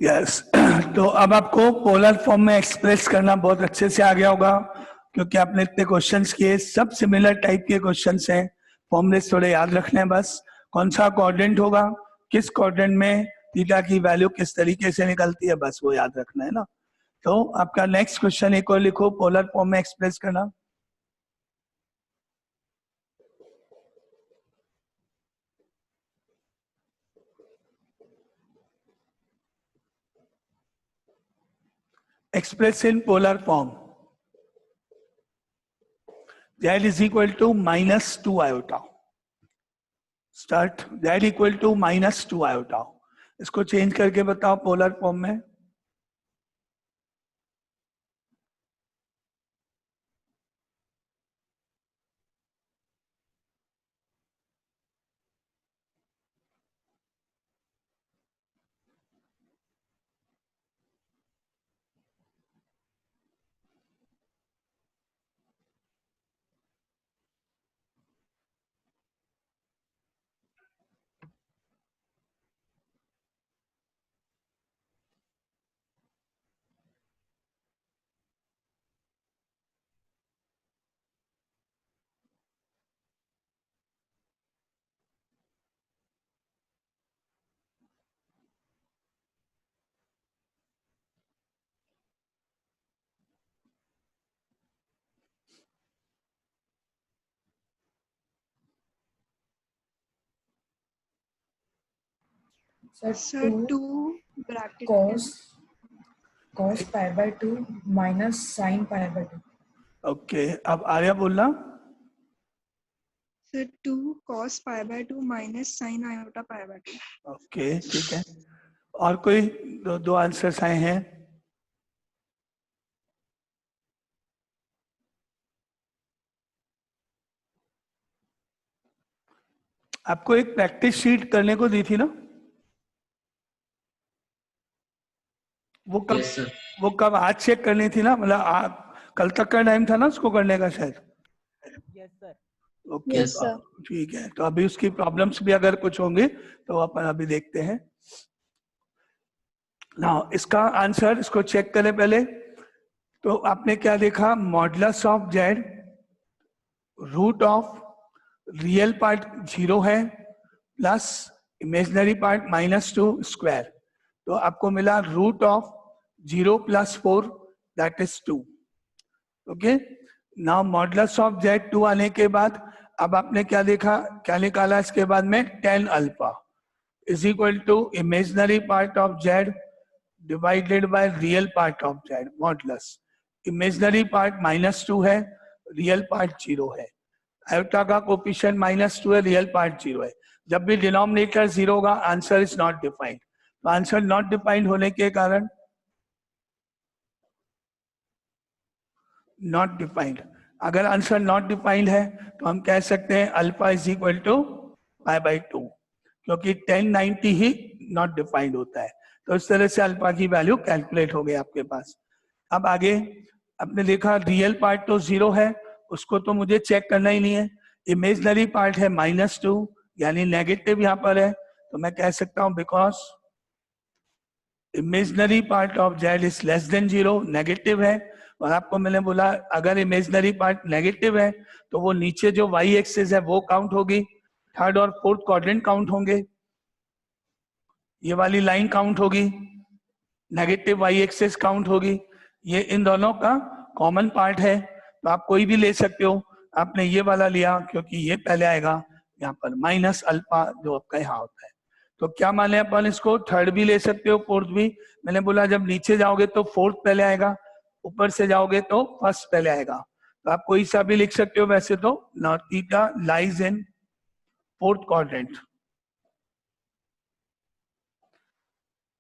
Yes तो अब आपको पोलर फॉर्म में एक्सप्रेस करना बहुत अच्छे से आ गया होगा, क्योंकि आपने इतने क्वेश्चंस किए, सब सिमिलर टाइप के क्वेश्चंस हैं। फॉर्मूलेस थोड़े याद रखने हैं बस। कौन सा क्वाड्रेंट होगा, किस क्वाड्रेंट में थीटा की वैल्यू किस तरीके से निकलती है, बस वो याद रखना है ना। तो आपका नेक्स्ट क्वेश्चन एक और लिखो, पोलर फॉर्म में एक्सप्रेस करना। express in polar form z is equal to -2 iota. Start z equal to -2 iota. इसको चेंज करके बताओ पोलर फॉर्म में। Sir 2 bracket cos pi by 2 minus sin pi by 2. Okay अब आर्या बोलना। Sir 2 cos pi by 2 minus sin iota pi by 2. Okay ठीक है, और कोई दो आंसर्स आए हैं। आपको एक प्रैक्टिस शीट करने को दी थी ना, वो कब Yes, sir. वो कब आज चेक करनी थी ना, मतलब कल तक का टाइम था ना उसको करने का शायद। Yes sir. Okay Yes, sir. ठीक है, तो अभी उसकी प्रॉब्लम्स भी अगर कुछ होंगे तो अपन अभी देखते हैं ना। इसका आंसर इसको चेक करें पहले। तो आपने क्या देखा, modulus of z root of real part 0 है प्लस इमेजिनरी पार्ट -2 स्क्वायर, तो आपको मिला root of 0 + 4 that is 2। Okay, now modulus of z 2 आने के बाद अब आपने क्या देखा, क्या निकाला इसके बाद में, 10 alpha is equal to imaginary part of z divided by real part of z modulus. Imaginary part -2 है, रियल पार्ट 0 है, आयोटा का कोफिशिएंट -2 है, रियल पार्ट 0 है। जब भी डिनोमिनेटर 0 होगा आंसर इज नॉट डिफाइंड। तो आंसर नॉट डिफाइंड होने के कारण नॉट डिफाइंड, अगर आंसर नॉट डिफाइंड है तो हम कह सकते हैं अल्फा इज इक्वल टू π/2, क्योंकि 1090 ही नॉट डिफाइंड होता है। तो इस तरह से अल्फा की वैल्यू कैलकुलेट हो गई आपके पास। अब आगे आपने देखा रियल पार्ट तो 0 है, उसको तो मुझे चेक करना ही नहीं है। इमेजिनरी पार्ट है -2 यानी नेगेटिव यहाँ पर है, तो मैं कह सकता हूँ because imaginary part of Z is less than 0, negative है। और आपको मैंने बोला अगर इमेजिनरी पार्ट नेगेटिव है तो वो नीचे जो वाई एक्सिस है वो काउंट होगी, थर्ड और फोर्थ क्वाड्रेंट काउंट होंगे, ये वाली लाइन काउंट होगी, नेगेटिव वाई एक्सिस काउंट होगी, ये इन दोनों का कॉमन पार्ट है। तो आप कोई भी ले सकते हो, आपने ये वाला लिया क्योंकि ये पहले आएगा यहाँ पर माइनस अल्फा जो आपका यहाँ होता है। तो क्या माने अपन इसको, थर्ड भी ले सकते हो, फोर्थ भी। मैंने बोला जब नीचे जाओगे तो फोर्थ पहले आएगा, ऊपर से जाओगे तो फर्स्ट पहले आएगा। तो आप कोई सा भी लिख सकते हो वैसे तो। Now theta lies in fourth quadrant.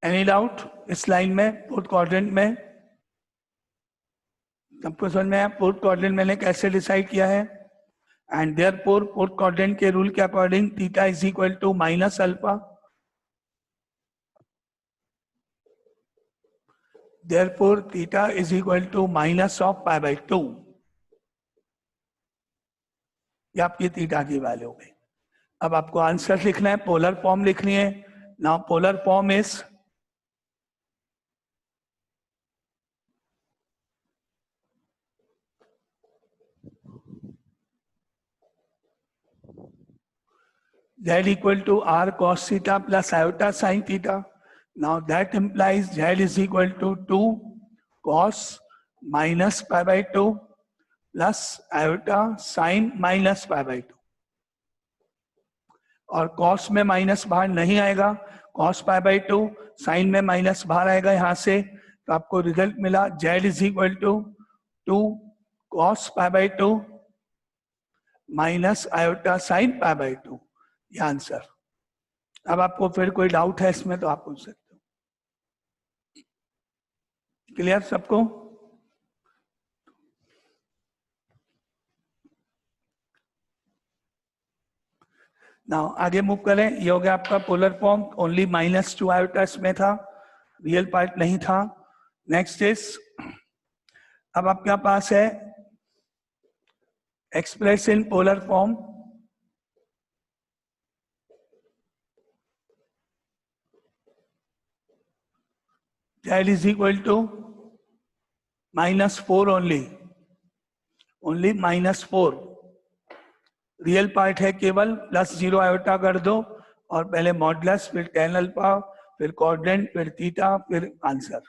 Any doubt इस लाइन में, फोर्थ क्वाड्रेंट में? सबको समझ में आया फोर्थ क्वाड्रेंट मैंने कैसे डिसाइड किया है? एंड देयरफॉर फोर्थ क्वाड्रेंट के रूल के according theta is equal to minus alpha, therefore theta is equal to minus of π/2। ये आपकी थीटा की वैल्यू है। अब आपको आंसर लिखना है, पोलर फॉर्म लिखनी है। Now polar form is z equal to r cos theta plus iota sin theta. Now that implies z is equal to 2 cos minus pi by 2 plus iota sin minus pi by 2. और cos में minus बाहर नहीं आएगा, cos pi by 2, sin में minus बाहर आएगा यहां से, तो आपको रिजल्ट मिला z is equal to 2 cos pi by 2 minus iota sin pi by 2, ये आंसर। अब आपको फिर कोई डाउट है इसमें तो आप पूछ सकते हो। क्लियर सबको? नाउ आगे मूव करें। ये हो गया आपका पोलर फॉर्म, ओनली -2 आयोटा इसमें था, रियल पार्ट नहीं था। नेक्स्ट इज, अब आपके पास है express in polar form, z is equal to -4 only -4, real part है केवल, +0 आयोटा कर दो और पहले मॉडुलस, फिर tan अल्फा, फिर क्वाड्रेंट, फिर थीटा, फिर answer.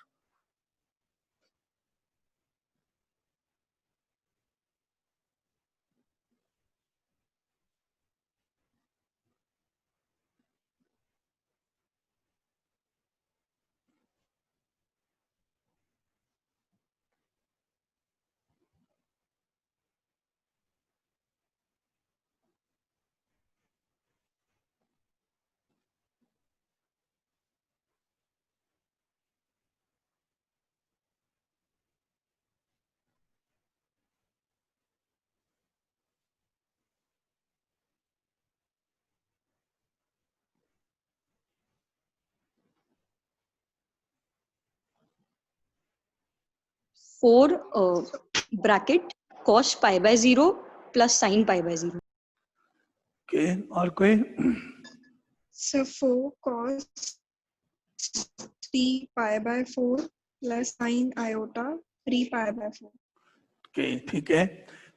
Four bracket cos pi by 0 plus sin pi by 0. Okay, और कोई? So 4 cos 3 pi by 4 plus sin iota 3 pi by 4. Okay, ठीक है।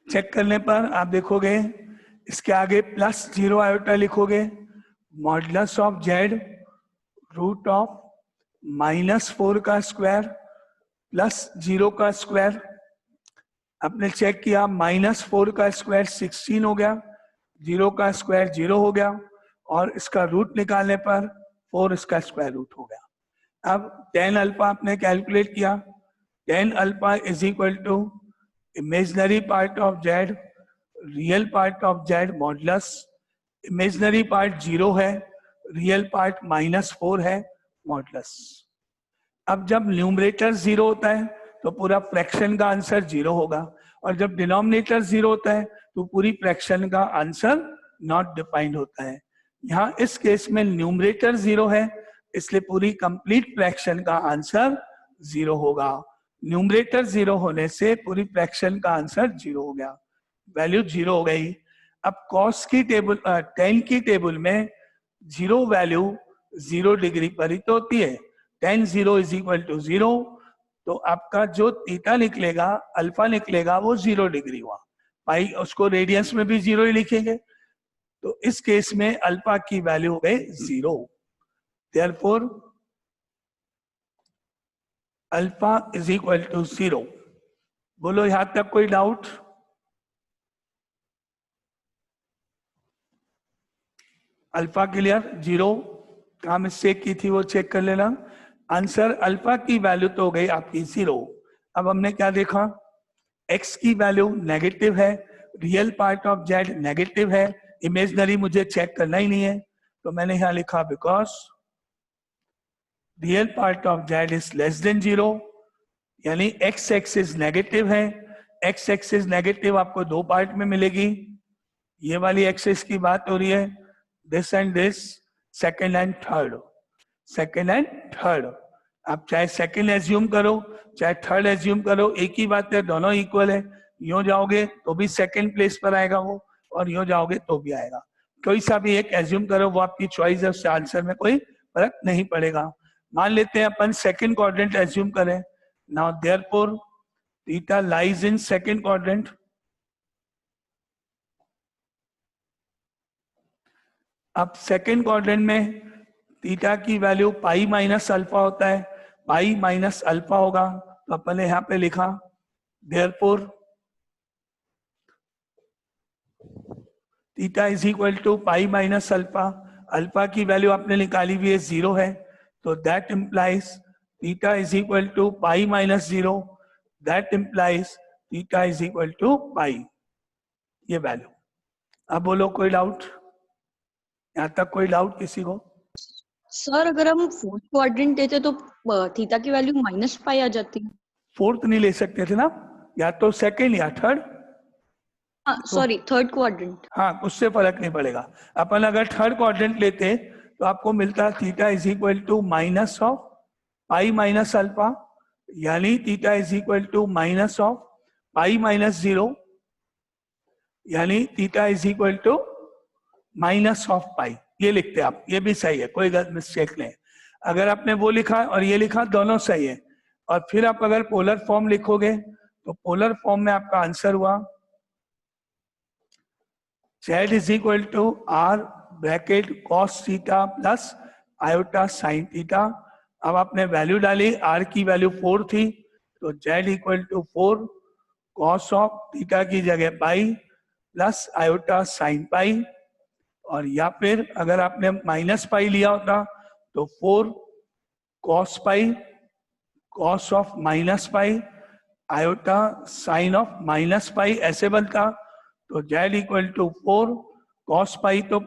चेक करने पर आप देखोगे इसके आगे +0 आयोटा लिखोगे, modulus of z root of -4 का स्क्वायर प्लस 0 का स्क्वायर। आपने चेक किया, -4 का स्क्वायर 16 हो गया, 0 का स्क्वायर 0 हो गया, और इसका रूट निकालने पर 4 इसका स्क्वायर रूट हो गया। अब tan अल्फा आपने कैलकुलेट किया, tan alpha is equal to imaginary part of z real part of z modulus, imaginary part 0 है, रियल पार्ट -4 है, मॉडुलस। अब जब न्यूमरेटर 0 होता है तो पूरा फ्रैक्शन का आंसर 0 होगा, और जब डिनोमिनेटर 0 होता है तो पूरी फ्रैक्शन का आंसर नॉट डिफाइंड होता है। यहाँ इस केस में न्यूमरेटर 0 है, इसलिए पूरी कंप्लीट फ्रैक्शन का आंसर 0 होगा। न्यूमरेटर 0 होने से पूरी फ्रैक्शन का आंसर 0 हो गया, वैल्यू 0 हो गई। अब कॉस की टेबल, tan की टेबल में 0 वैल्यू 0 डिग्री पर ही तो होती है, tan 0 इज इक्वल टू 0, तो आपका जो थीटा निकलेगा, अल्फा निकलेगा, वो 0 डिग्री हुआ। पाई उसको रेडियंस में भी 0 ही लिखेंगे, तो इस केस में अल्फा की वैल्यू हो गई 0। Therefore alpha is equal to 0। बोलो यहां तक कोई डाउट? Alpha clear? 0 कहाँ मिस्टेक की थी वो चेक कर लेना। आंसर अल्फा की वैल्यू तो हो गई आपकी 0। अब हमने क्या देखा, x की वैल्यू नेगेटिव है, real part of z negative है, इमेजिनरी मुझे चेक करना ही नहीं है, तो मैंने यहां लिखा because real part of z is less than 0, यानी x एक्सिस नेगेटिव है। x एक्सिस नेगेटिव आपको दो पार्ट में मिलेगी, ये वाली एक्सिस की बात हो रही है, this and this, second and third, second and third. आप चाहे सेकेंड एज्यूम करो चाहे थर्ड एज्यूम करो, एक ही बात है, दोनों इक्वल है। यूं जाओगे तो भी सेकेंड प्लेस पर आएगा वो, और यूं जाओगे तो भी आएगा। कोई सा भी एक एज्यूम करो, वो आपकी चॉइस है, उससे आंसर में कोई फर्क नहीं पड़ेगा। मान लेते हैं अपन सेकेंड क्वाड्रेंट एज्यूम करें। Now therefore theta lies in second quadrant. अब सेकेंड क्वाड्रेंट में थीटा की वैल्यू पाई माइनस अल्फा होता है, पाई माइनस अल्फा होगा, तो अपन ने यहाँ पे लिखा therefore theta is equal to pi minus alpha, alpha की वैल्यू आपने निकाली हुई है 0 है, तो that implies theta is equal to pi minus 0, that implies theta is equal to pi, ये वैल्यू। अब बोलो कोई डाउट, यहाँ तक कोई डाउट किसी को? सर अगर हम फोर्थ क्वाड्रेंट देते तो थीटा की वैल्यू माइनस पाई आ जाती। फोर्थ नहीं ले सकते थे ना, या तो सेकेंड या थर्ड, सॉरी थर्ड क्वाड्रेंट। हाँ उससे फर्क नहीं पड़ेगा। अपन अगर थर्ड क्वाड्रेंट लेते तो आपको मिलता theta is equal to minus of pi minus alpha, यानी theta is equal to minus of pi minus 0, यानी theta is equal to minus of pi, ये लिखते हैं आप, ये भी सही है, कोई गलत मिस्टेक नहीं है। अगर आपने वो लिखा और ये लिखा दोनों सही है, और फिर आप अगर पोलर फॉर्म लिखोगे तो पोलर फॉर्म में आपका आंसर हुआ z is equal to r bracket cos theta plus iota sine theta. अब आपने वैल्यू डाली, r की वैल्यू 4 थी, तो z equal to 4 cos of theta की जगह pi plus iota sine pi, और या फिर अगर आपने माइनस पाई लिया होता तो 4 cos pi cos of minus pi iota sine of minus pi ऐसे बनता, तो z इक्वल टू 4 cos पाई, तो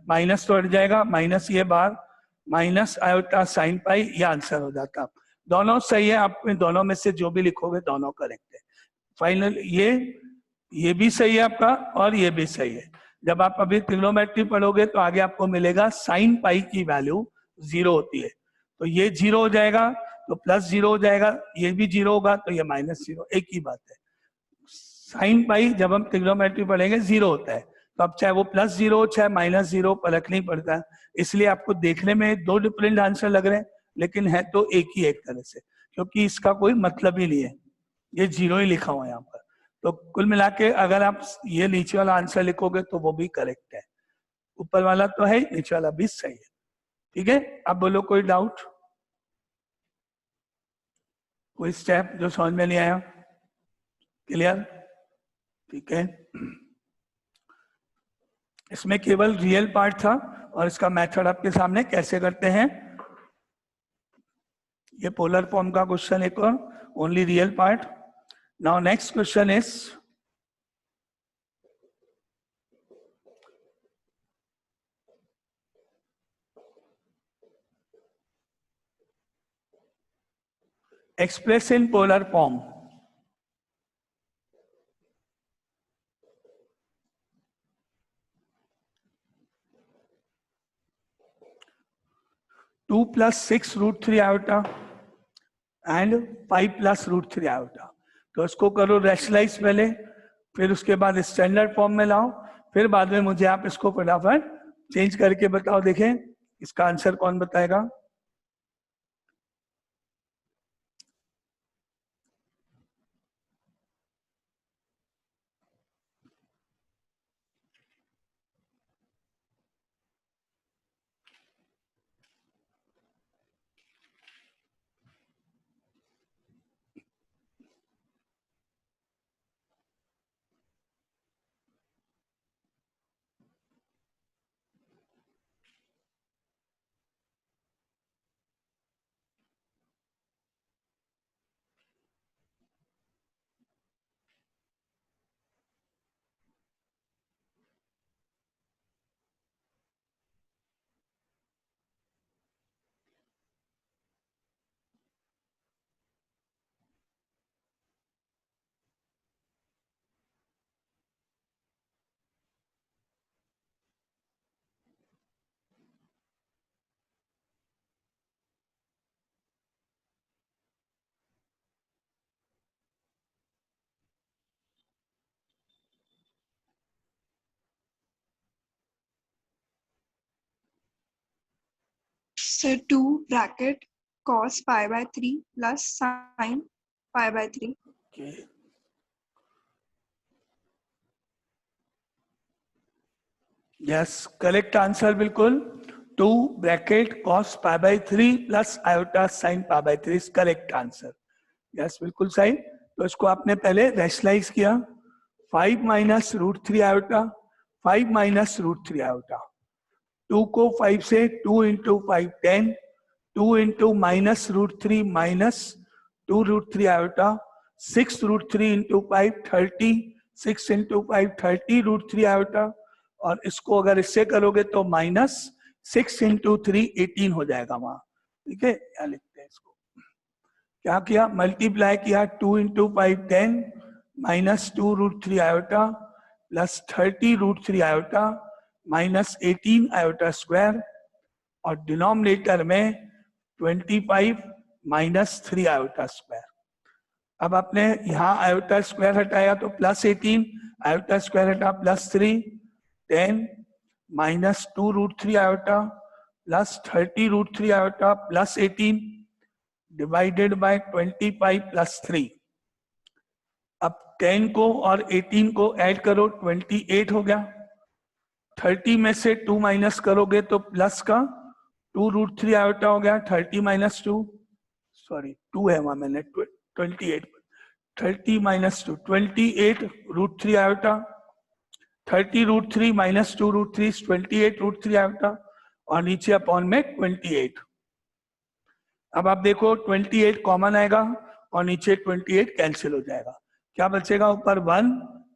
माइनस तो हट जाएगा, माइनस ये बार माइनस आयोटा साइन पाई, ये आंसर हो जाता। दोनों सही है, आप में दोनों में से जो भी लिखोगे दोनों करेक्ट है। फाइनल ये भी सही है आपका और ये भी सही है। जब आप अभी ट्रिग्नोमेट्री पढ़ोगे तो आगे आपको मिलेगा साइन पाई की वैल्यू 0 होती है, तो ये 0 हो जाएगा तो प्लस 0 हो जाएगा, ये भी 0 होगा तो ये माइनस 0, एक ही बात है। साइन पाई जब हम ट्रिग्नोमेट्री पढ़ेंगे 0 होता है, तो अब चाहे वो प्लस 0 हो चाहे माइनस 0 फर्क नहीं पड़ता, इसलिए आपको देखने में दो डिफरेंट आंसर लग रहे हैं, लेकिन है तो एक ही एक तरह से, क्योंकि इसका कोई मतलब ही नहीं है, ये 0 ही लिखा हुआ है यहाँ पर। तो कुल मिला के अगर आप ये नीचे वाला आंसर लिखोगे तो वो भी करेक्ट है, ऊपर वाला तो है, नीचे वाला भी सही है। ठीक है, अब बोलो कोई डाउट, कोई स्टेप जो समझ में नहीं आया? क्लियर? ठीक है, इसमें केवल रियल पार्ट था और इसका मेथड आपके सामने कैसे करते हैं, ये पोलर फॉर्म का क्वेश्चन एक और, only real part. Now next question is express in polar form. Two plus 6 root 3 iota and 5 plus root 3 iota, तो इसको करो रैशनलाइज पहले, फिर उसके बाद स्टैंडर्ड फॉर्म में लाओ, फिर बाद में मुझे आप इसको फटाफट चेंज करके बताओ, देखें इसका आंसर कौन बताएगा। So 2 bracket cos pi by 3 plus sin pi by 3. Yes, correct answer बिल्कुल। 2 bracket cos pi by 3 plus iota sine pi by 3 is correct answer. Yes, बिल्कुल सही। तो इसको आपने पहले रैशनलाइज किया, 5 minus root 3 iota, 5 minus root 3 iota. 2 को 5 से 2 into 5 10, 2 into minus root 3 minus 2 root 3 iota, 6 root 3 into 5 30, 6 into 5 30 root 3 iota, और इसको अगर इससे करोगे तो माइनस 6 इंटू 3 18 हो जाएगा वहां। ठीक है, क्या लिखते हैं इसको, क्या किया, मल्टीप्लाई किया, 2 into 5 10 minus 2 root 3 iota plus 30 root 3 iota minus 18 iota square, और डिनोमिनेटर में 25 माइनस 3 आयोटा स्क्वायर। अब आपने यहाँ आयोटा स्क्वायर हटाया तो प्लस 18, आयोटा स्क्वायर हटा plus 3, 10 minus 2 root 3 iota plus 30 root 3 iota plus 18 divided by 25 plus 3। अब 10 को और 18 को ऐड करो, 28 हो गया। 30 में से 2 माइनस करोगे तो प्लस का 2 रूट 3 आयोटा हो गया, 30 माइनस 2, सॉरी 2 है वहां, मैंने 28, 30 minus 2 28 root 3 iota, 30 root 3 minus 2 root 3 28 root 3 iota, और नीचे अपॉन में 28। अब आप देखो 28 कॉमन आएगा और नीचे 28 कैंसिल हो जाएगा, क्या बचेगा ऊपर 1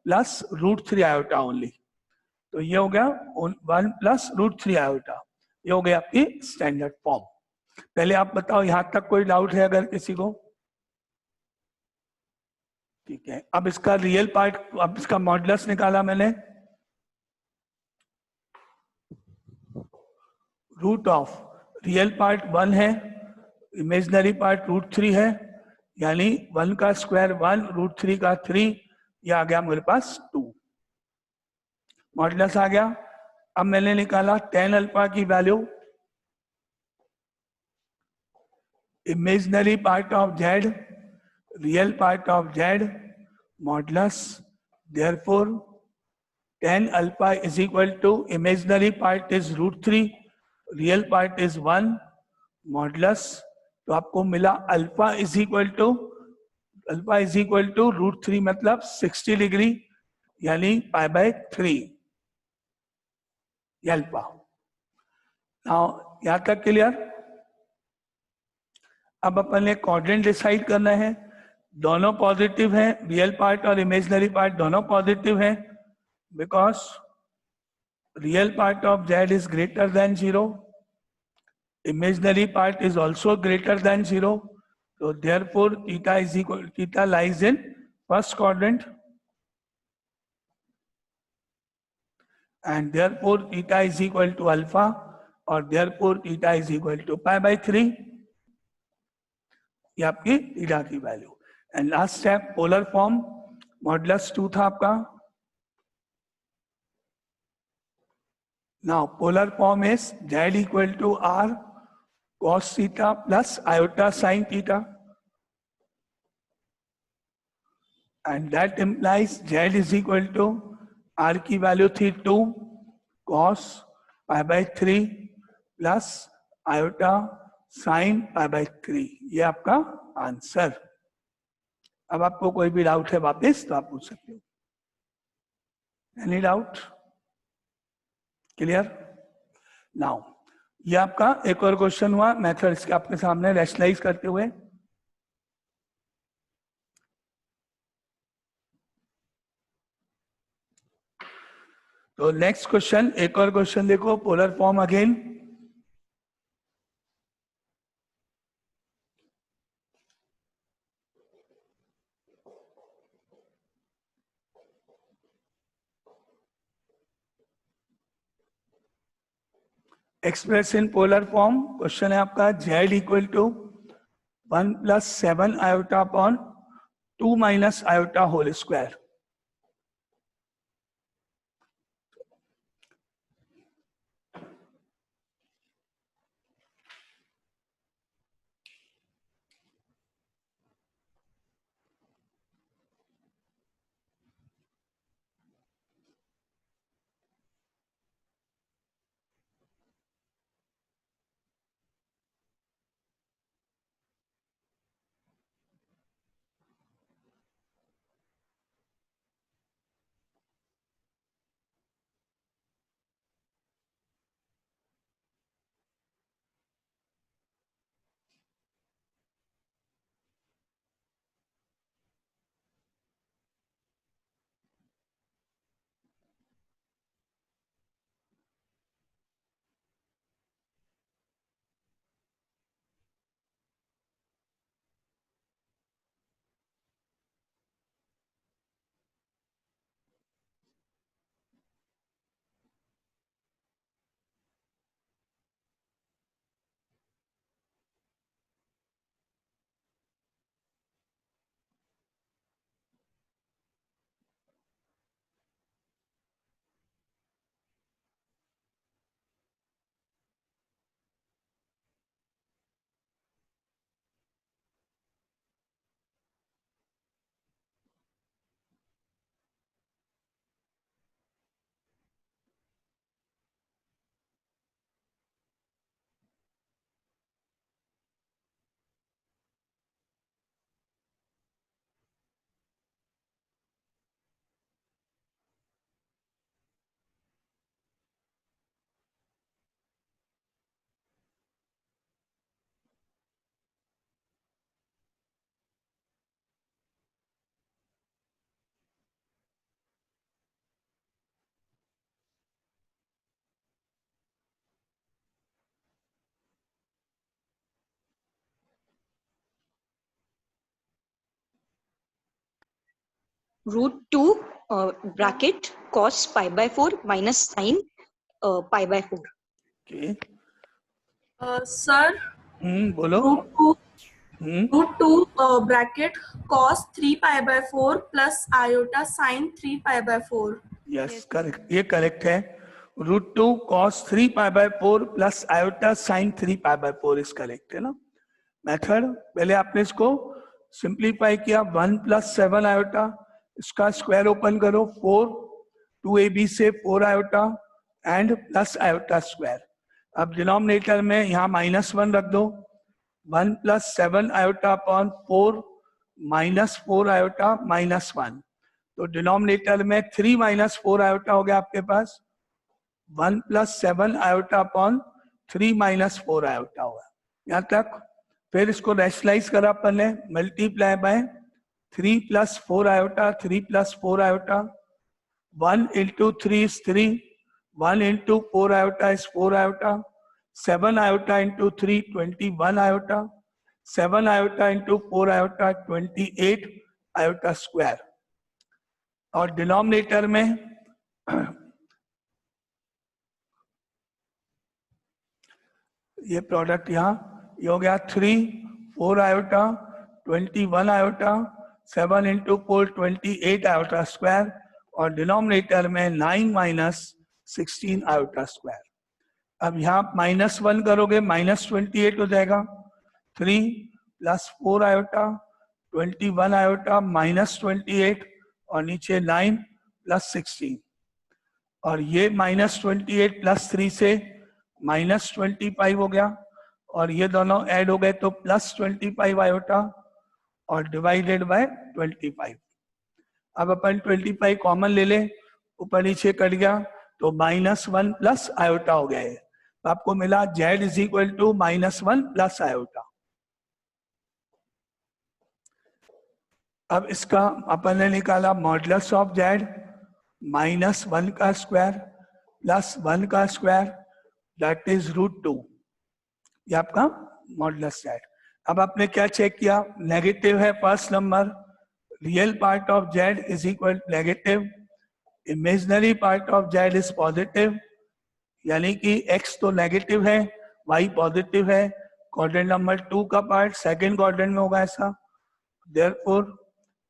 प्लस रूट 3 आयोटा ओनली। तो ये हो गया 1 प्लस रूट 3 आयोटा, ये हो गया आपकी स्टैंडर्ड फॉर्म। पहले आप बताओ यहां तक कोई डाउट है अगर किसी को? ठीक है, अब इसका रियल पार्ट, अब इसका मॉडुलस निकाला मैंने, रूट ऑफ रियल पार्ट 1 है, इमेजिनरी पार्ट रूट 3 है, यानी 1 का स्क्वायर 1 रूट 3 का 3, ये आ गया मेरे पास 2, मॉडुलस आ गया। अब मैंने निकाला tan अल्फा की वैल्यू, imaginary part of z, real part of z, modulus, therefore tan alpha is equal to imaginary part is root 3, real part is 1, modulus, तो आपको मिला alpha is equal to root 3 मतलब 60 डिग्री, यानी pi by 3 alpha. Now यहां तक clear? अब अपन ने quadrant decide करना है, दोनों पॉजिटिव हैं, रियल पार्ट और इमेजिनरी पार्ट दोनों पॉजिटिव हैं, because real part of z is greater than 0, imaginary part is also greater than 0, so therefore theta lies in first quadrant, and therefore theta is equal to alpha, और therefore theta is equal to pi by 3, ये आपकी theta की value. And last step polar form, modulus 2 था आपका, now polar form is z equal to r cos theta plus iota sin theta, and that implies z is equal to r की value थी 2 cos pi by 3 plus iota sin pi by 3, ये आपका answer. अब आपको कोई भी doubt है वापस तो आप पूछ सकते हो, एनी डाउट? क्लियर? नाउ ये आपका एक और क्वेश्चन हुआ मेथड्स के आपके सामने रैशनलाइज करते हुए। तो नेक्स्ट क्वेश्चन, एक और क्वेश्चन देखो, polar form again, express in polar form. Question है आपका z equal to 1 plus 7 iota upon 2 minus iota whole square. √2 bracket cos pi by 4 minus sin pi by 4. Okay. Sir बोलो. √2 bracket cos 3 pi by 4 plus iota sin 3 pi by 4. Yes correct, ये correct है. √2 cos 3 pi by 4 plus iota sin 3 pi by 4 is correct है ना. Method पहले आपने इसको simplify किया. 1 + 7 iota, इसका स्क्वायर ओपन करो. 4 2ab से 4 iota and plus iota square. अब डिनोमिनेटर में यहाँ -1 रख दो. 1 + 7 आयोटा अपॉन 4 -4 आयोटा -1. तो डिनोमिनेटर में 3 - 4 आयोटा हो गया आपके पास. 1 + 7 आयोटा अपॉन 3 - 4 आयोटा होगा यहाँ तक. फिर इसको रैशनलाइज करा अपन ने, multiply by 3 + 4 iota, 3 + 4 iota. 1 × 3 is 3, 1 × 4 iota is 4 iota. 7 iota × 3 21 iota. 7 iota × 4 iota 28 iota square. और डिनोमिनेटर में ये प्रोडक्ट यहाँ ये हो गया 3 4 आयोटा 21 आयोटा. 7 × 4 28 iota square. और डिनोमिनेटर में 9 - 16 आयोटा स्क्वायर. अब यहाँ -1 करोगे -28 हो जाएगा. 3 + 4 आयोटा 21 आयोटा -28 और नीचे 9 + 16. और ये -28 + 3 से -25 हो गया. और ये दोनों ऐड हो गए तो +25 आयोटा और डिवाइडेड बाय 25. अब अपन 25 कॉमन ले ले, ऊपर नीचे कट गया तो -1 प्लस आयोटा हो गया है. तो आपको मिला z = -1 प्लस आयोटा. अब इसका अपन ने निकाला मॉडुलस ऑफ z -1 का स्क्वायर प्लस 1 का स्क्वायर दैट इज √2. ये आपका मॉडुलस z. अब आपने क्या चेक किया, नेगेटिव है first number. Real part of z is equal negative, imaginary part of z is positive. यानी कि x तो नेगेटिव है, y पॉजिटिव है. क्वाड्रेंट नंबर 2 का पार्ट सेकंड क्वाड्रेंट में होगा ऐसा. Therefore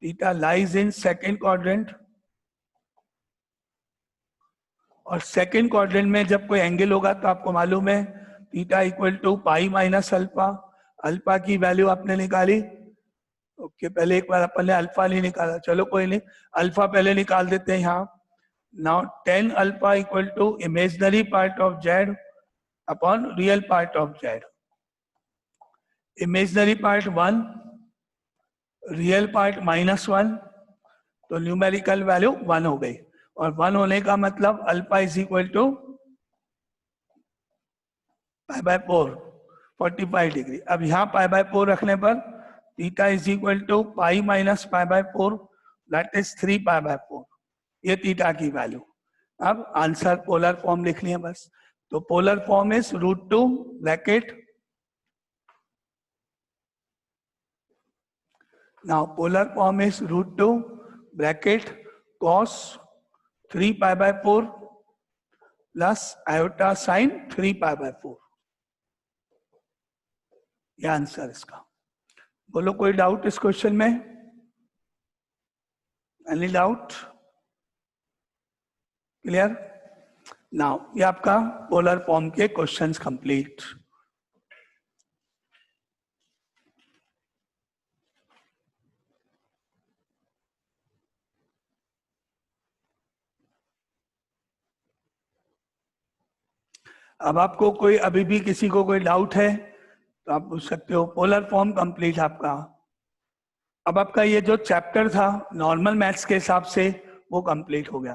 theta lies in second quadrant. और सेकंड क्वाड्रेंट में जब कोई एंगल होगा तो आपको मालूम है theta = pi minus alpha. Alpha की वैल्यू आपने निकाली. ओके पहले एक बार अपन ने अल्फा नहीं निकाला, चलो कोई नहीं, अल्फा पहले निकाल देते हैं यहाँ. Now 10 alpha = imaginary part of z upon real part of z. Imaginary part 1, real part -1, तो न्यूमेरिकल वैल्यू 1 हो गई. और 1 होने का मतलब अल्फा = π/4 45 डिग्री. अब यहाँ π/4 रखने पर theta = pi minus π/4 that is 3 π/4. ये थीटा की वैल्यू. अब आंसर पोलर फॉर्म लिख लिया बस. तो polar form is √2 bracket. Now polar form is √2 bracket cos 3 π/4 plus iota sine 3 π/4. ये आंसर इसका. बोलो कोई डाउट इस क्वेश्चन में? Any doubt? क्लियर? नाउ ये आपका पोलर फॉर्म के क्वेश्चंस कंप्लीट. अब आपको कोई अभी भी किसी को कोई डाउट है तो आप पूछ सकते हो. पोलर फॉर्म कंप्लीट आपका. अब आपका ये जो चैप्टर था नॉर्मल मैथ्स के हिसाब से वो कंप्लीट हो गया.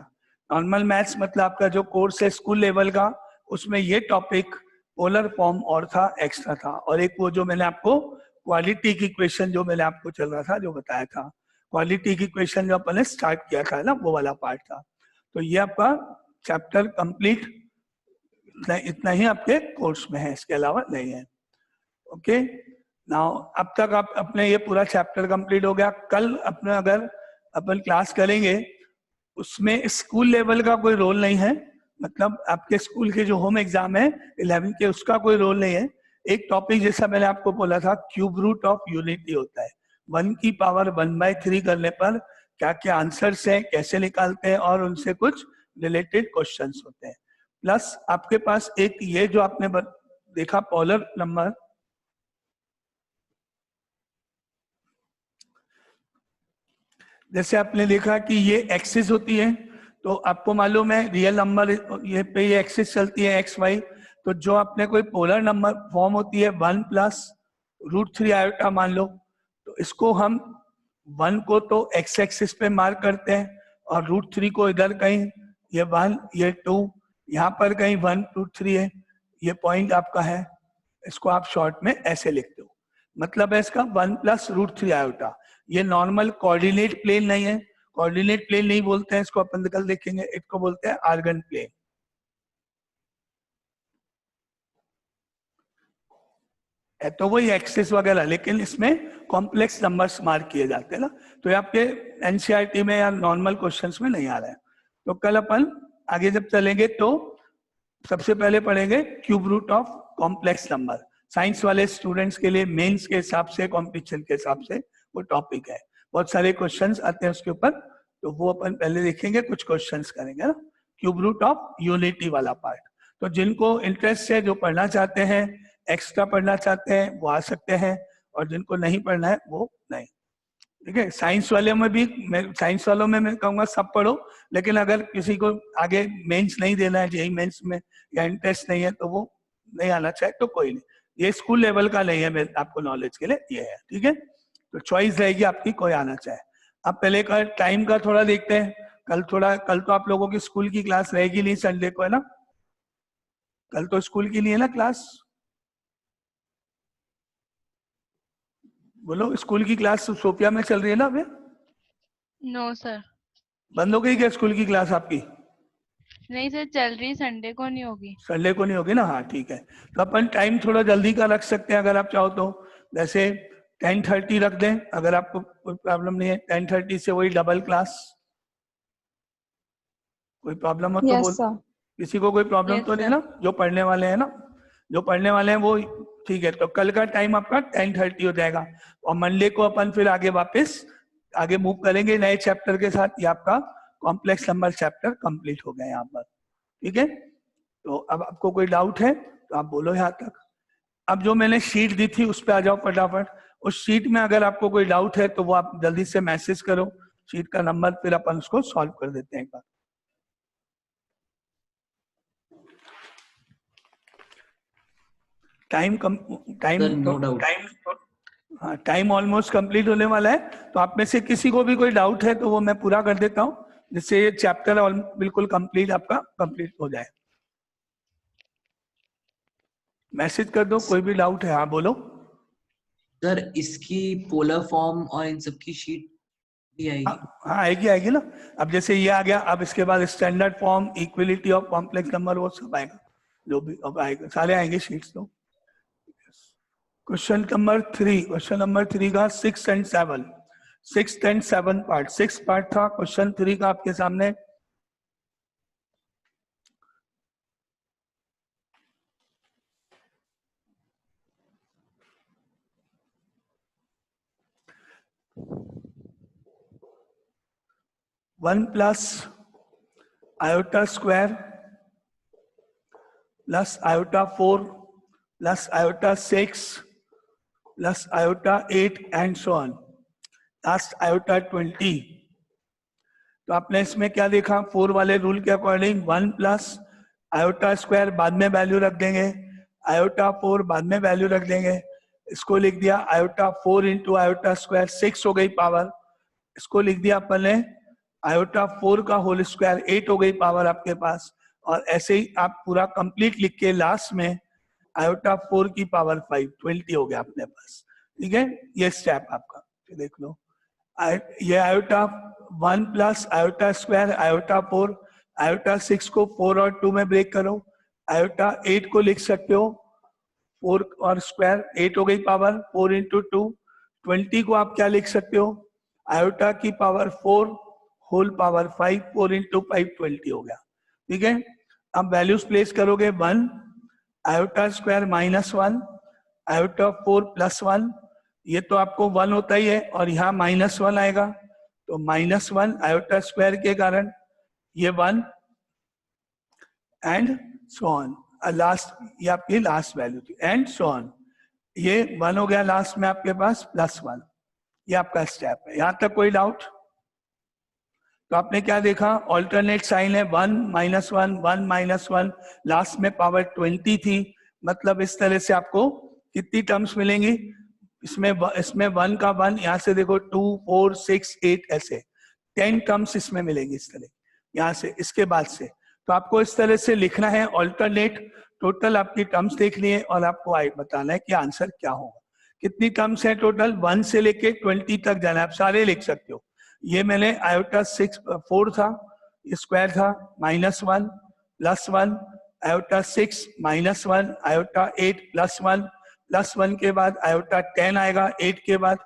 नॉर्मल मैथ्स मतलब आपका जो कोर्स है स्कूल लेवल का, उसमें ये टॉपिक पोलर फॉर्म और था, एक्स्ट्रा था. और एक वो जो मैंने आपको क्वालिटी की इक्वेशन जो मैंने आपको चल रहा था जो बताया था, क्वालिटी की इक्वेशन जो अपन ने स्टार्ट किया था ना, वो वाला पार्ट था. तो ये आपका चैप्टर कंप्लीट. इतना ही आपके कोर्स में है, इसके अलावा नहीं है. ओके नाउ अब तक आप अपने ये पूरा चैप्टर कंप्लीट हो गया. कल अपने अगर अपन क्लास करेंगे उसमें स्कूल लेवल का कोई रोल नहीं है, मतलब आपके स्कूल के जो होम एग्जाम है 11 के उसका कोई रोल नहीं है। एक टॉपिक जैसा मैंने आपको बोला था क्यूब रूट ऑफ यूनिटी होता है, 1 की पावर 1/3 करने पर क्या क्या आंसर्स हैं, कैसे निकालते हैं, और उनसे कुछ रिलेटेड क्वेश्चंस होते हैं। प्लस आपके पास एक ये जो आपने देखा पोलर नंबर, जैसे आपने देखा कि ये एक्सिस होती है, तो आपको मालूम है रियल नंबर ये पे ये एक्सिस चलती है एक्स वाई, तो जो अपने कोई पोलर नंबर फॉर्म होती है 1 + √3 आयोटा मान लो, तो इसको हम 1 को तो एक्स एक्सिस पे मार्क करते हैं और √3 को इधर कहीं, ये 1 ये 2, यहाँ पर कहीं 1 2 3 है, ये पॉइंट आपका है, इसको आप शॉर्ट में ऐसे लिखते हो। मतलब है इसका 1 + √3 आयोटा। ये नॉर्मल कोऑर्डिनेट प्लेन नहीं है, कोऑर्डिनेट प्लेन नहीं बोलते हैं इसको, अपन कल देखेंगे, इसको बोलते हैं आर्गन प्लेन। है तो वही एक्सिस वगैरह, लेकिन इसमें कॉम्प्लेक्स नंबर्स मार्क किए जाते हैं ना, तो ये आपके एनसीईआरटी में या नॉर्मल क्वेश्चंस में नहीं आ रहा है। तो कल अपन आगे जब चलेंगे तो सबसे पहले पढ़ेंगे cube root of complex number. Science वाले स्टूडेंट्स के लिए मेंस के हिसाब से, कॉम्पिटिशन के हिसाब से वो टॉपिक है, बहुत सारे क्वेश्चंस आते हैं उसके ऊपर, तो वो अपन पहले देखेंगे, कुछ क्वेश्चंस करेंगे ना, क्यूब रूट ऑफ यूनिटी वाला पार्ट। तो जिनको इंटरेस्ट है, जो पढ़ना चाहते हैं, एक्स्ट्रा पढ़ना चाहते हैं, वो आ सकते हैं, और जिनको नहीं पढ़ना है वो नहीं। ठीक है, साइंस वाले में भी, साइंस वालों में मैं कहूँगा सब पढ़ो, लेकिन अगर किसी को आगे मेंस नहीं देना है, जेईई मेंस में, या इंटरेस्ट नहीं है, तो वो नहीं आना चाहे तो कोई नहीं, ये स्कूल लेवल का नहीं है, मैं आपको नॉलेज के लिए ये है। ठीक है, तो चॉइस रहेगी आपकी, कोई आना चाहे। अब पहले का टाइम का थोड़ा देखते हैं, कल तो आप लोगों की स्कूल की क्लास रहेगी नहीं संडे को, है ना, कल तो स्कूल की नहीं है ना क्लास, बोलो स्कूल की क्लास सोफिया में चल रही है ना अभी? No sir. बंद हो गई क्या स्कूल की क्लास आपकी? नहीं सर, चल रही, संडे को नहीं होगी। संडे को नहीं होगी ना, हाँ ठीक है। तो अपन टाइम थोड़ा जल्दी का रख सकते हैं अगर आप चाहो तो, जैसे 10:30 रख दें, अगर आपको कोई प्रॉब्लम नहीं है। 10:30 से वही डबल क्लास, कोई प्रॉब्लम हो तो बोल, किसी को कोई प्रॉब्लम तो नहीं है ना, जो पढ़ने वाले हैं ना, जो पढ़ने वाले हैं वो ठीक है। तो कल का टाइम आपका 10:30 हो जाएगा, और मंडे को अपन फिर आगे वापस आगे मूव करेंगे नए चैप्टर के साथ। ये आपका कॉम्प्लेक्स नंबर चैप्टर कंप्लीट हो गया यहाँ पर। ठीक है, तो अब आपको कोई डाउट है तो आप बोलो यहाँ तक। अब जो मैंने शीट दी थी उस पर आ जाओ फटाफट। उस शीट में अगर आपको कोई डाउट है तो वो आप जल्दी से मैसेज करो, शीट का नंबर, फिर अपन उसको सॉल्व कर देते हैं एक बार। टाइम ऑलमोस्ट कंप्लीट होने वाला है, तो आप में से किसी को भी कोई डाउट है तो वो मैं पूरा कर देता हूँ, जिससे ये चैप्टर बिल्कुल कंप्लीट आपका कंप्लीट हो जाए। मैसेज कर दो कोई भी डाउट है। हाँ बोलो सर, इसकी पोलर फॉर्म और इन सब की शीट भी आएगी? हाँ आएगी ना। अब जैसे ये आ गया, अब इसके बाद standard form, equality of complex number, वो सब आएगा, जो भी अब आएगा, सारे आएंगे शीट्स। तो क्वेश्चन नंबर 3 का 6 and 7, 6th and 7 part, 6 part था क्वेश्चन 3 का आपके सामने। One plus iota square plus iota 4 plus iota 6 plus iota 8 and so on, last iota 20। तो आपने इसमें क्या देखा, 4 वाले रूल के अकॉर्डिंग 1 प्लस आयोटा स्क्वायर बाद में वैल्यू रख देंगे, आयोटा 4 बाद में वैल्यू रख देंगे, इसको लिख दिया आयोटा 4 इंटू आयोटा स्क्वायर, 6 हो गई पावर, इसको लिख दिया अपन ने आयोटा 4 का होल स्क्वायर, 8 हो गई पावर आपके पास। और ऐसे ही आप पूरा कंप्लीट लिख के लास्ट में आयोटा 4 की पावर 5, 20 हो गया अपने पास। ठीक है, ये स्टेप आपका देख लो। ये iota 1 plus iota square iota 4, iota 6 को 4 और 2 में ब्रेक करो, आयोटा 8 को लिख सकते हो 4 और स्क्वायर, 8 हो गई पावर, 4 इंटू 2, 20 को आप क्या लिख सकते हो, आयोटा की पावर 4 होल पावर 5, 4 इंटू 5 20 हो गया। ठीक है, अब वैल्यूज प्लेस करोगे 1 iota square minus 1 iota 4 plus 1, ये तो आपको 1 होता ही है, और यहाँ -1 आएगा, तो -1 आयोटा स्क्वायर के कारण ये 1 एंड सो ऑन। लास्ट, ये आपकी लास्ट वैल्यू थी, एंड सो ऑन, ये 1 हो गया लास्ट में आपके पास +1। ये आपका स्टेप है। यहां तक कोई डाउट? तो आपने क्या देखा, ऑल्टरनेट साइन है, 1 -1 1 -1, लास्ट में पावर 20 थी, मतलब इस तरह से आपको कितनी टर्म्स मिलेंगी इसमें 1 का 1, यहां से देखो 2 4 6 8 ऐसे 10 टर्म्स इसमें मिलेंगी इस तरह, यहां से इसके बाद से। तो आपको इस तरह से लिखना है ऑल्टरनेट, टोटल आपकी टर्म्स देख लिए और आपको बताना है कि आंसर क्या होगा। कितनी टर्म्स है टोटल, 1 से लेके 20 तक जाना है, आप सारे लिख सकते हो। ये मैंने आयोटा 4 था, ये स्क्वायर था, -1 +1 आयोटा 6 -1 आयोटा 8 +1 +1 के बाद आयोटा 10 आएगा, 8 के बाद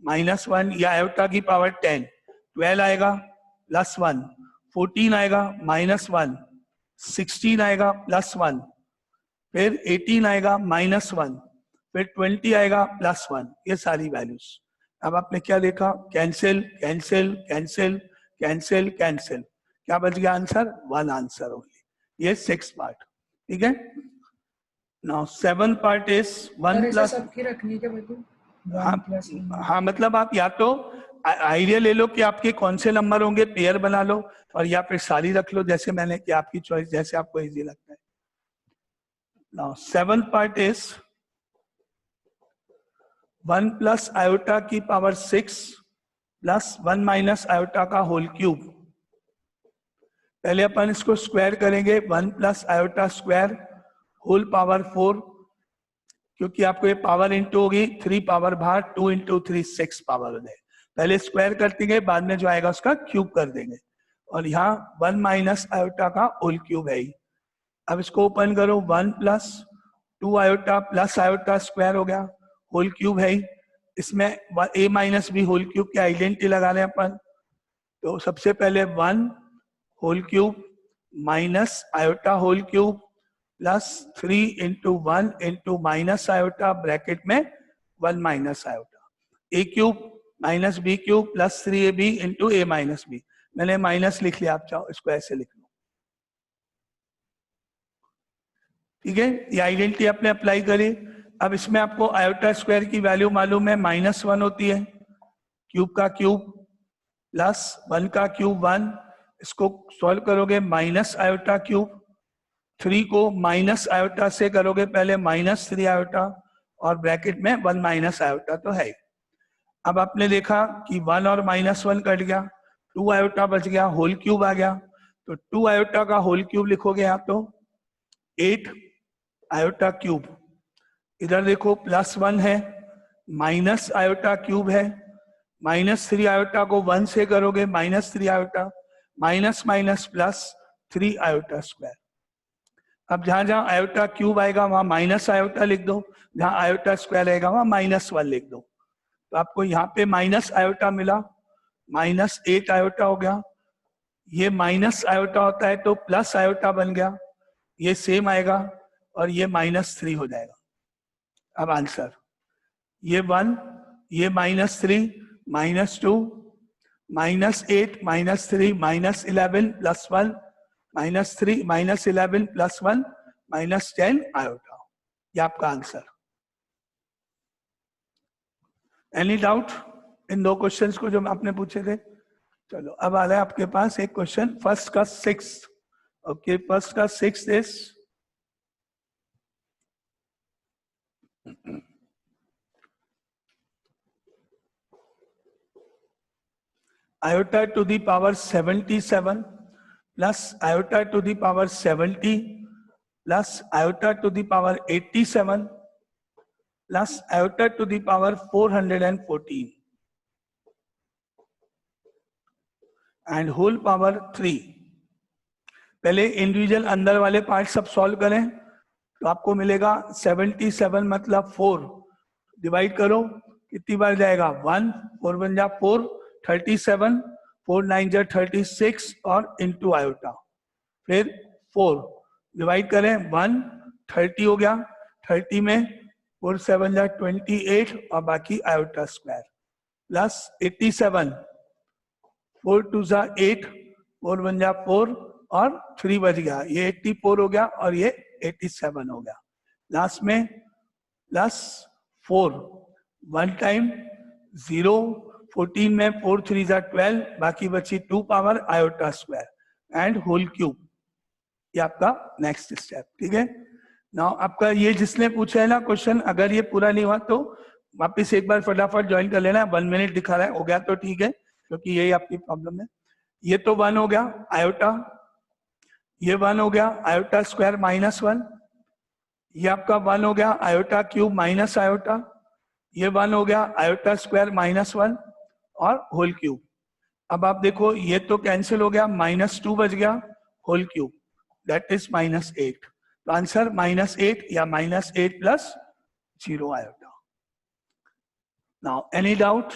-1 या आयोटा की पावर 10, 12 आएगा +1, 14 आएगा -1, 16 आएगा +1, फिर 18 आएगा -1, फिर 20 आएगा +1, ये सारी वैल्यूज। अब आपने क्या देखा, cancel cancel cancel cancel cancel, क्या बच गया आंसर, 1 आंसर ओनली। ये 6 पार्ट, ठीक है। नाउ 7 पार्ट इज 1 प्लस, सबकी रखनी है वैल्यू 1 हाँ, प्लस 1। हाँ, मतलब आप या तो आइडिया ले लो कि आपके कौन से नंबर होंगे, पेयर बना लो, और या फिर सारी रख लो, जैसे मैंने कि आपकी चॉइस, जैसे आपको इजी लगता है। Now 7 part is 1 plus iota की पावर 6 प्लस 1 माइनस आयोटा का होल क्यूब। पहले अपन इसको स्क्वायर करेंगे, 1 plus iota square whole power 4, क्योंकि आपको ये पावर इंटू होगी, 3 पावर बाहर, 2 इंटू 3 6 पावर हो जाए। पहले स्क्वायर करते गए, बाद में जो आएगा उसका क्यूब कर देंगे, और यहाँ 1 माइनस आयोटा का होल क्यूब है ही। अब इसको ओपन करो, 1 plus 2 iota plus iota square हो गया, होल क्यूब है ही, इसमें a minus B whole cube की आइडेंटिटी लगा रहे हैं अपन। तो सबसे पहले 1 whole cube minus iota whole cube plus 3 into 1 into minus iota bracket में 1 minus iota, A cube minus B cube plus 3ab into A minus B. मैंने माइनस लिख लिया, आप चाहो इसको ऐसे लिख लो, ठीक है। ये आइडेंटिटी आपने अप्लाई करी। अब इसमें आपको आयोटा स्क्वायर की वैल्यू मालूम है, -1 होती है, क्यूब का क्यूब प्लस 1 का क्यूब 1, इसको सॉल्व करोगे माइनस आयोटा क्यूब, 3 को माइनस आयोटा से करोगे पहले -3 आयोटा, और ब्रैकेट में 1 माइनस आयोटा तो है। अब आपने देखा कि 1 और -1 कट गया, 2 आयोटा बच गया, होल क्यूब आ गया, तो 2 आयोटा का होल क्यूब लिखोगे आप तो 8 आयोटा क्यूब। इधर देखो +1 है, माइनस आयोटा क्यूब है, -3 आयोटा को 1 से करोगे -3 iota, minus minus plus 3 iota square. अब जहां जहां आयोटा क्यूब आएगा वहां माइनस आयोटा लिख दो, जहां आयोटा स्क्वायर आएगा वहां -1 लिख दो। तो आपको यहाँ पे माइनस आयोटा मिला, -8 आयोटा हो गया, ये माइनस आयोटा होता है तो प्लस आयोटा बन गया, ये सेम आएगा, और ये -3 हो जाएगा। अब आंसर, ये 1, ये -3 -2 -8 -3 -11 +1 -3 -11 +1 -10 आयोटा, ये आपका answer. Any doubt in 2 questions को जो आपने पूछे थे? चलो अब आ रहा है आपके पास एक क्वेश्चन, फर्स्ट का 6। ओके, फर्स्ट का 6 is iota to the power 77 plus iota to the power 70 plus iota to the power 87 plus iota to the power 414 and whole power 3। पहले इंडिविजुअल अंदर वाले पार्ट सब सॉल्व करें, तो आपको मिलेगा 77 मतलब 4, डिवाइड करो कितनी बार जाएगा 1, 4 बन जा 4, 37, 4 9 जा 36 और इंटू आयोटा, फिर 4 डिवाइड करें 1, 30 हो गया, 30 में 4 7 जा 28 और बाकी आयोटा स्क्वायर प्लस 87, 4 2 जा 8, 4 1 जा 4 और 3 बच गया, ये 84 हो गया और ये 87 हो गया। लास्ट में प्लस 4 1 टाइम 0, 14 में 4 3 जा 12, बाकी बची 2 power iota square and whole cube. ये आपका नेक्स्ट स्टेप, ठीक है। नाउ आपका ये जिसने पूछा है ना क्वेश्चन, अगर ये पूरा नहीं हुआ तो वापिस एक बार फटाफट ज्वाइन कर लेना। 1 मिनट दिखा रहा है, हो गया तो ठीक है, क्योंकि यही आपकी प्रॉब्लम है। ये तो 1 हो गया आयोटा, ये 1 हो गया आयोटा स्क्वायर -1, ये आपका 1 हो गया आयोटा क्यूब माइनस आयोटा, ये 1 हो गया आयोटा स्क्वायर -1 और होल क्यूब। अब आप देखो ये तो कैंसिल हो गया, -2 बच गया होल क्यूब, दैट इज -8। तो आंसर -8 या -8 plus 0 iota. Now any doubt?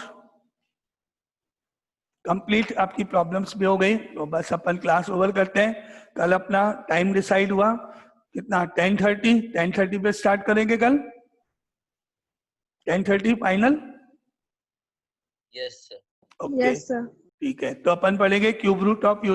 Complete आपकी प्रॉब्लम्स भी हो गई, तो बस अपन क्लास ओवर करते हैं। कल अपना टाइम डिसाइड हुआ कितना, 10:30 पे स्टार्ट करेंगे कल, 10:30 फाइनल। Yes sir. ओके ठीक है, तो अपन पढ़ेंगे क्यूब रूट ऑफ